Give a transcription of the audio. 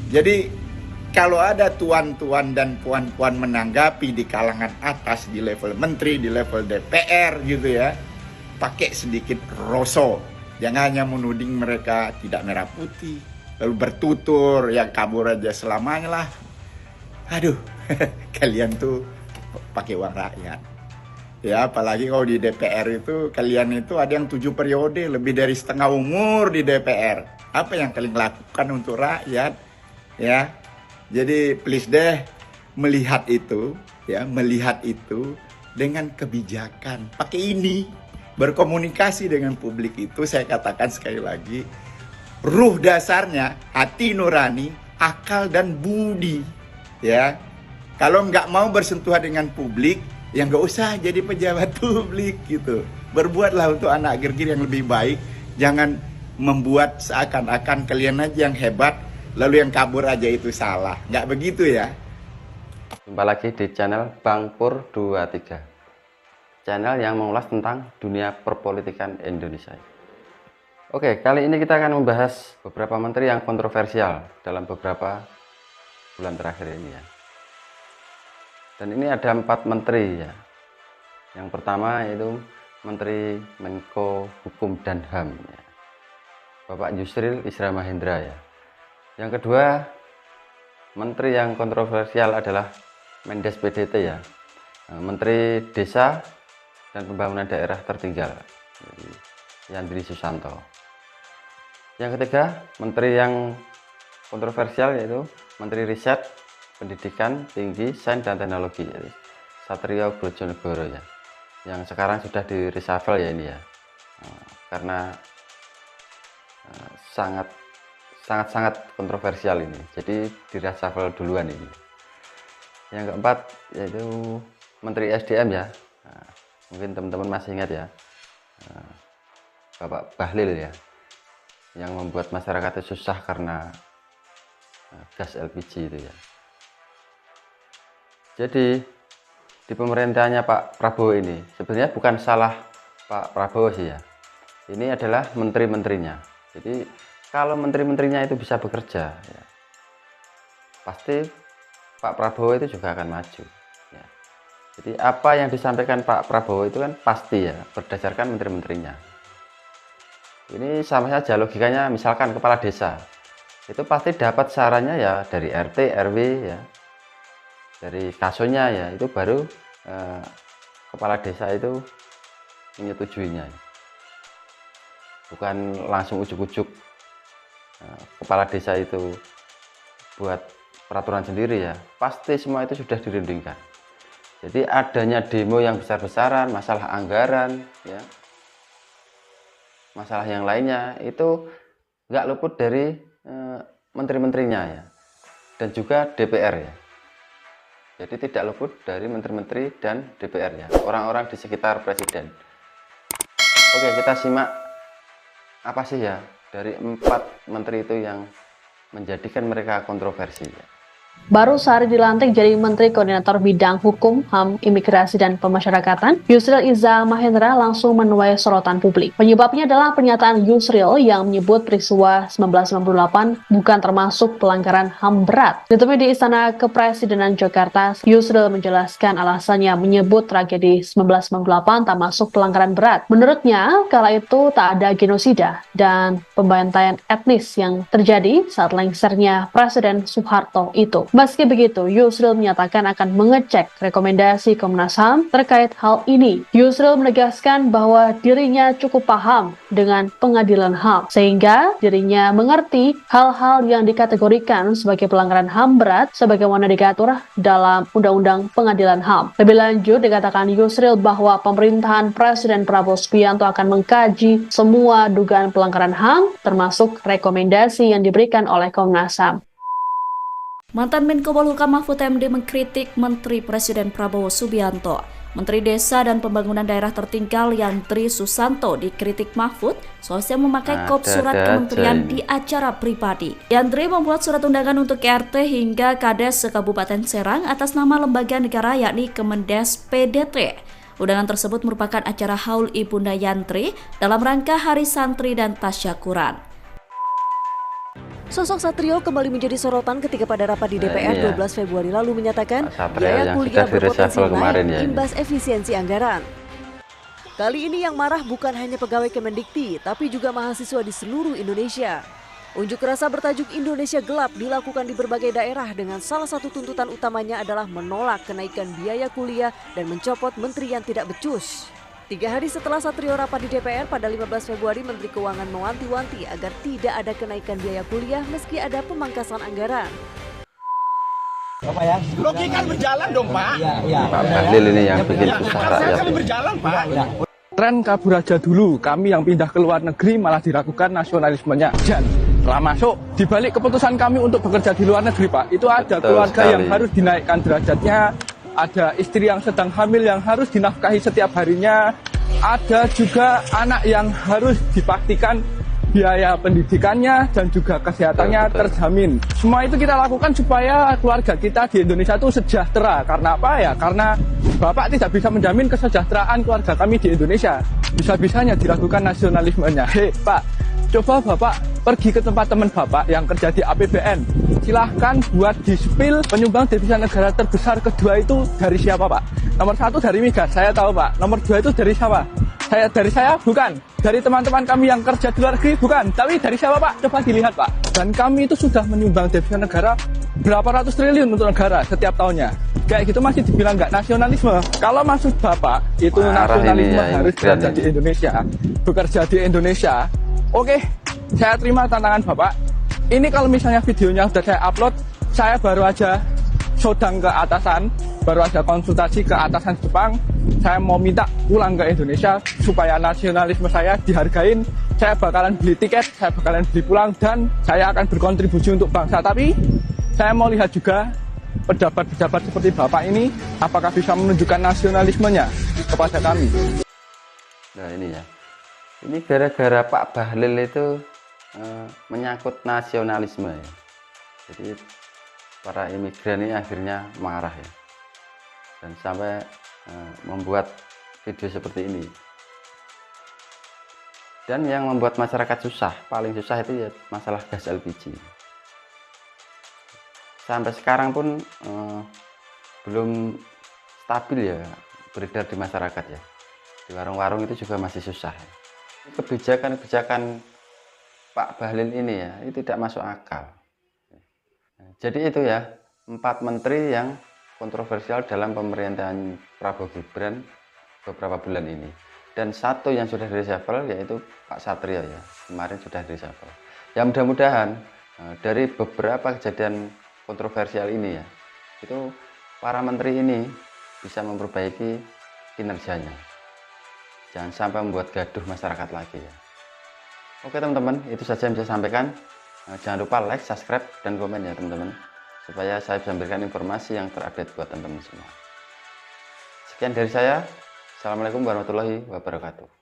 Jadi kalau ada tuan-tuan dan puan-puan menanggapi di kalangan atas, di level menteri, di level DPR gitu ya, pakai sedikit roso. Jangan hanya menuding mereka tidak merah putih, lalu bertutur, yang kabur aja selamanya lah. Aduh, kalian tuh pakai uang rakyat. Ya, apalagi kalau di DPR itu, kalian itu ada yang 7 periode, lebih dari setengah umur di DPR. Apa yang kalian lakukan untuk rakyat? Ya, jadi please deh, melihat itu dengan kebijakan. Pakai ini, berkomunikasi dengan publik itu, saya katakan sekali lagi, ruh dasarnya, hati nurani, akal dan budi. Ya, kalau nggak mau bersentuhan dengan publik, ya nggak usah jadi pejabat publik gitu. Berbuatlah untuk anak Gergir yang lebih baik. Jangan membuat seakan-akan kalian aja yang hebat, lalu yang kabur aja itu salah. Nggak begitu ya. Jumpa lagi di channel Bang Pur 23, channel yang mengulas tentang dunia perpolitikan Indonesia. Oke, kali ini kita akan membahas beberapa menteri yang kontroversial dalam beberapa bulan terakhir ini ya. Dan ini ada 4 menteri ya. Yang pertama yaitu Menteri Menko Hukum dan HAM ya, Bapak Yusril Izzah Mahendra ya. Yang kedua, menteri yang kontroversial adalah Mendes PDT ya, Menteri Desa dan Pembangunan Daerah Tertinggal Yandri Susanto. Yang ketiga, menteri yang kontroversial yaitu Menteri Riset, Pendidikan Tinggi, Sains dan Teknologi yaitu Satrio Bojonegoro ya, yang sekarang sudah di reshuffle ya ini ya, karena sangat kontroversial ini, jadi di reshuffle duluan ini. Yang keempat yaitu Menteri SDM ya, mungkin teman-teman masih ingat ya, Bapak Bahlil ya, yang membuat masyarakat itu susah karena gas LPG itu ya. Jadi di pemerintahannya Pak Prabowo ini sebenarnya bukan salah Pak Prabowo sih ya, ini adalah menteri-menterinya. Jadi kalau menteri-menterinya itu bisa bekerja ya, pasti Pak Prabowo itu juga akan maju ya. Jadi apa yang disampaikan Pak Prabowo itu kan pasti ya berdasarkan menteri-menterinya. Ini sama saja logikanya, misalkan kepala desa itu pasti dapat sarannya ya dari RT, RW ya, dari kasonya ya, itu baru kepala desa itu menyetujuinya, bukan langsung ujuk-ujuk kepala desa itu buat peraturan sendiri ya, pasti semua itu sudah dirundingkan. Jadi adanya demo yang besar-besaran, masalah anggaran ya, masalah yang lainnya itu nggak luput dari menteri-menterinya ya, dan juga DPR ya. Jadi tidak luput dari menteri-menteri dan DPR ya, orang-orang di sekitar presiden. Oke, kita simak apa sih ya dari 4 menteri itu yang menjadikan mereka kontroversi ya. Baru sehari dilantik jadi Menteri Koordinator Bidang Hukum, HAM, Imigrasi, dan Pemasyarakatan, Yusril Izzah Mahendra langsung menuai sorotan publik. Penyebabnya adalah pernyataan Yusril yang menyebut peristiwa 1998 bukan termasuk pelanggaran HAM berat. Ditemui di Istana Kepresidenan Jakarta, Yusril menjelaskan alasannya menyebut tragedi 1998 tak masuk pelanggaran berat. Menurutnya, kala itu tak ada genosida dan pembantaian etnis yang terjadi saat lengsernya Presiden Soeharto itu. Meski begitu, Yusril menyatakan akan mengecek rekomendasi Komnas HAM terkait hal ini. Yusril menegaskan bahwa dirinya cukup paham dengan pengadilan HAM, sehingga dirinya mengerti hal-hal yang dikategorikan sebagai pelanggaran HAM berat sebagaimana diatur dalam Undang-Undang Pengadilan HAM. Lebih lanjut, dikatakan Yusril bahwa pemerintahan Presiden Prabowo Subianto akan mengkaji semua dugaan pelanggaran HAM, termasuk rekomendasi yang diberikan oleh Komnas HAM. Mantan Menko Polhukam Mahfud MD mengkritik Menteri Presiden Prabowo Subianto. Menteri Desa dan Pembangunan Daerah Tertinggal Yandri Susanto dikritik Mahfud soal memakai kop surat kementerian di acara pribadi. Yandri membuat surat undangan untuk RT hingga Kades se-Kabupaten Serang atas nama lembaga negara yakni Kemendes PDT. Undangan tersebut merupakan acara haul Ibunda Yandri dalam rangka Hari Santri dan Tasyakuran. Sosok Satrio kembali menjadi sorotan ketika pada rapat di DPR iya. 12 Februari lalu menyatakan Pak Satrio biaya yang kuliah sudah berpotensi direshuffle kemarin naik ya, ini. imbas efisiensi anggaran. Kali ini yang marah bukan hanya pegawai Kemendikti, tapi juga mahasiswa di seluruh Indonesia. Unjuk rasa bertajuk Indonesia Gelap dilakukan di berbagai daerah dengan salah satu tuntutan utamanya adalah menolak kenaikan biaya kuliah dan mencopot menteri yang tidak becus. 3 hari setelah Satrio rapat di DPR pada 15 Februari, Menteri Keuangan mewanti-wanti agar tidak ada kenaikan biaya kuliah meski ada pemangkasan anggaran. Bapak ya? Logika berjalan dong, Pak. Iya. Pak Bahlil ini yang bikin susah rakyat. Kan berjalan, Pak. Tren kabur aja dulu, kami yang pindah ke luar negeri malah diragukan nasionalismenya. Dan setelah masuk, dibalik keputusan kami untuk bekerja di luar negeri, Pak, itu ada Betul keluarga sekali. yang harus dinaikkan derajatnya, ada istri yang sedang hamil yang harus dinafkahi setiap harinya, ada juga anak yang harus dipastikan biaya pendidikannya dan juga kesehatannya Betul. terjamin. Semua itu kita lakukan supaya keluarga kita di Indonesia itu sejahtera. Karena apa ya? Karena Bapak tidak bisa menjamin kesejahteraan keluarga kami di Indonesia. Bisa-bisanya diragukan nasionalismenya. Hei Pak, coba Bapak pergi ke tempat teman Bapak yang kerja di APBN. Silahkan buat di spill penyumbang devisa negara terbesar kedua itu dari siapa Pak? Nomor 1 dari migas, saya tahu Pak. Nomor 2 itu dari siapa? Dari saya bukan, dari teman-teman kami yang kerja di luar negeri bukan, tapi dari siapa Pak? Coba dilihat Pak. Dan kami itu sudah menyumbang devisa negara berapa ratus triliun untuk negara setiap tahunnya. Kayak gitu masih dibilang nggak nasionalisme. Kalau maksud Bapak itu Marah nasionalisme ini ya, harus imigran berada ini. di Indonesia, bekerja di Indonesia. Oke, saya terima tantangan Bapak. Ini kalau misalnya videonya sudah saya upload, saya baru aja sodang ke atasan, baru aja konsultasi ke atasan Jepang. Saya mau minta pulang ke Indonesia supaya nasionalisme saya dihargain. Saya bakalan beli tiket, saya bakalan beli pulang, dan saya akan berkontribusi untuk bangsa. Tapi saya mau lihat juga pejabat-pejabat seperti Bapak ini, apakah bisa menunjukkan nasionalismenya kepada kami. Nah ini ya, ini gara-gara Pak Bahlil itu menyangkut nasionalisme ya. Jadi para imigran ini akhirnya marah ya, dan sampai membuat video seperti ini. Dan yang membuat masyarakat susah, paling susah itu ya masalah gas LPG. Sampai sekarang pun belum stabil ya beredar di masyarakat ya. Di warung-warung itu juga masih susah ya. Kebijakan-kebijakan Pak Bahlil ini ya, itu tidak masuk akal. Jadi itu ya, 4 menteri yang kontroversial dalam pemerintahan Prabowo Gibran beberapa bulan ini. Dan 1 yang sudah di-reshuffle yaitu Pak Satrio ya, kemarin sudah di-reshuffle. Ya mudah-mudahan dari beberapa kejadian kontroversial ini ya, itu para menteri ini bisa memperbaiki kinerjanya. Jangan sampai membuat gaduh masyarakat lagi ya. Oke teman-teman, itu saja yang bisa saya sampaikan. Jangan lupa like, subscribe, dan komen ya teman-teman, supaya saya bisa memberikan informasi yang terupdate buat teman-teman semua. Sekian dari saya. Assalamualaikum warahmatullahi wabarakatuh.